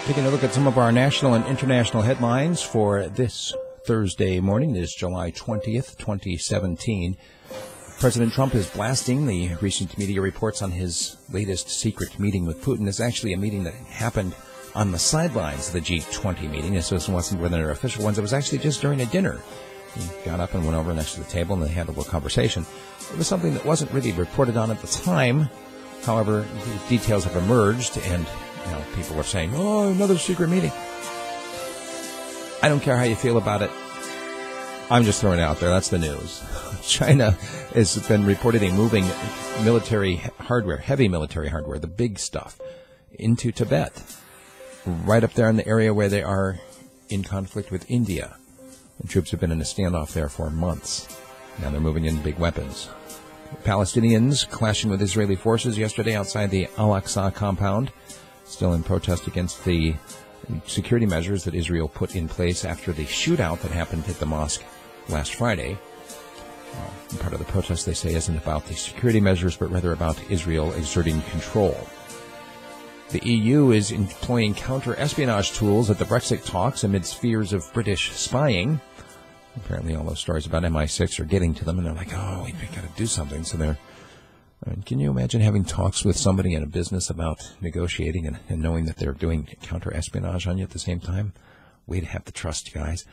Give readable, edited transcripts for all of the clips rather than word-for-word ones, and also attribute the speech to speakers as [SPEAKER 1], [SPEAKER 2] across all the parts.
[SPEAKER 1] Taking a look at some of our national and international headlines for this Thursday morning. It is July 20th, 2017. President Trump is blasting the recent media reports on his latest secret meeting with Putin. It's actually a meeting that happened on the sidelines of the G20 meeting. This wasn't one of their official ones. It was actually just during a dinner. He got up and went over next to the table, and they had a little conversation. It was something that wasn't really reported on at the time. However, details have emerged, and people are saying, oh, another secret meeting. I don't care how you feel about it. I'm just throwing it out there. That's the news. China has been reportedly moving military hardware, heavy military hardware, the big stuff, into Tibet, right up there in the area where they are in conflict with India. The troops have been in a standoff there for months. Now they're moving in big weapons. Palestinians clashing with Israeli forces yesterday outside the al-Aqsa compound, still in protest against the security measures that Israel put in place after the shootout that happened at the mosque last Friday. Part of the protest, they say, isn't about the security measures, but rather about Israel exerting control. The EU is employing counter-espionage tools at the Brexit talks amidst fears of British spying. Apparently all those stories about MI6 are getting to them, and they're like, oh, we've got to do something. So can you imagine having talks with somebody in a business about negotiating and knowing that they're doing counter-espionage on you at the same time? Way to have the trust, guys.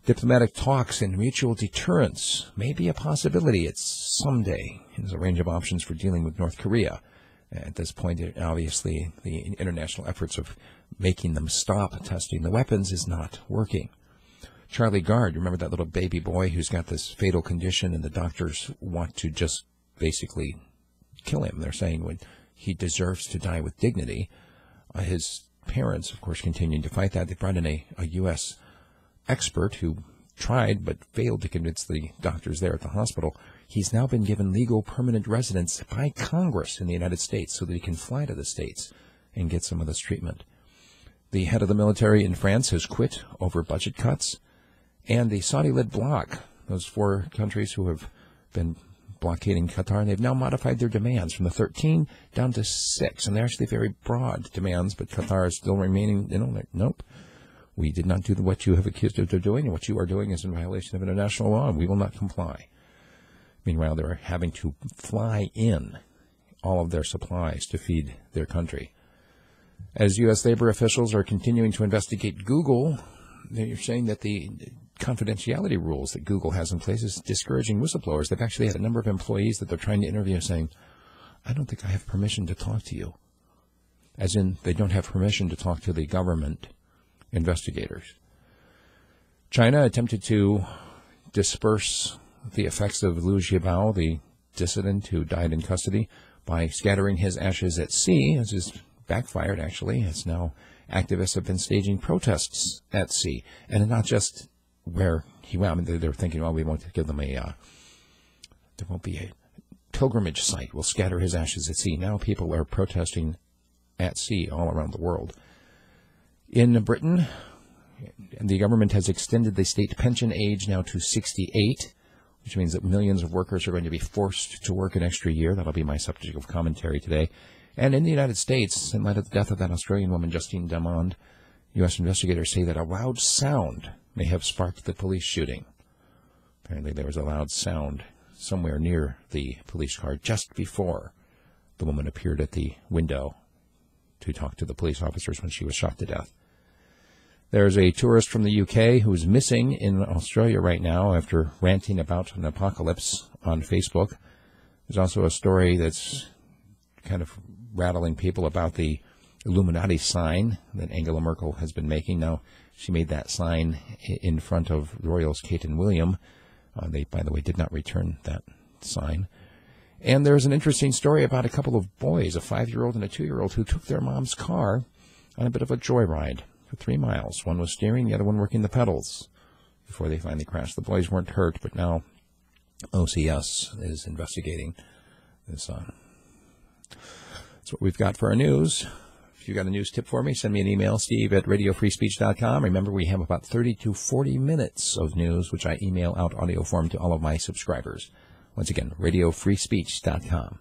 [SPEAKER 1] Diplomatic talks and mutual deterrence may be a possibility. It's someday. There's a range of options for dealing with North Korea. At this point, obviously, the international efforts of making them stop testing the weapons is not working. Charlie Gard, remember that little baby boy who's got this fatal condition, and the doctors want to just basically kill him. They're saying he deserves to die with dignity. His parents, of course, continuing to fight that. They brought in a U.S. expert who tried but failed to convince the doctors there at the hospital. He's now been given legal permanent residence by Congress in the United States so that he can fly to the States and get some of this treatment. The head of the military in France has quit over budget cuts. And the Saudi-led bloc, those 4 countries who have been blockading Qatar, they've now modified their demands from the 13 down to 6. And they're actually very broad demands, but Qatar is still remaining, nope. We did not do what you have accused us of doing, and what you are doing is in violation of international law, and we will not comply. Meanwhile, they're having to fly in all of their supplies to feed their country. As U.S. labor officials are continuing to investigate Google, they're saying that the confidentiality rules that Google has in place is discouraging whistleblowers. They've actually had a number of employees that they're trying to interview saying, I don't think I have permission to talk to you. As in, they don't have permission to talk to the government investigators. China attempted to disperse the effects of Liu Xiaobo, the dissident who died in custody, by scattering his ashes at sea. This has backfired, actually. It's now activists have been staging protests at sea. And not just where he went. I mean, they're thinking, well, we won't give them there won't be a pilgrimage site. We'll scatter his ashes at sea. Now people are protesting at sea all around the world. In Britain, the government has extended the state pension age now to 68, which means that millions of workers are going to be forced to work an extra year. That'll be my subject of commentary today. And in the United States, in light of the death of that Australian woman, Justine Damond, U.S. investigators say that a loud sound may have sparked the police shooting. Apparently there was a loud sound somewhere near the police car just before the woman appeared at the window to talk to the police officers when she was shot to death. There's a tourist from the UK who's missing in Australia right now after ranting about an apocalypse on Facebook. There's also a story that's kind of rattling people about the Illuminati sign that Angela Merkel has been making. Now, she made that sign in front of Royals Kate and William. They, by the way, did not return that sign. And there's an interesting story about a couple of boys, a 5-year-old and a 2-year-old, who took their mom's car on a bit of a joyride for 3 miles. One was steering, the other one working the pedals before they finally crashed. The boys weren't hurt, but now OCS is investigating this. That's what we've got for our news. If you got a news tip for me, send me an email, steve@radiofreespeech.com. Remember, we have about 30 to 40 minutes of news, which I email out audio form to all of my subscribers. Once again, radiofreespeech.com.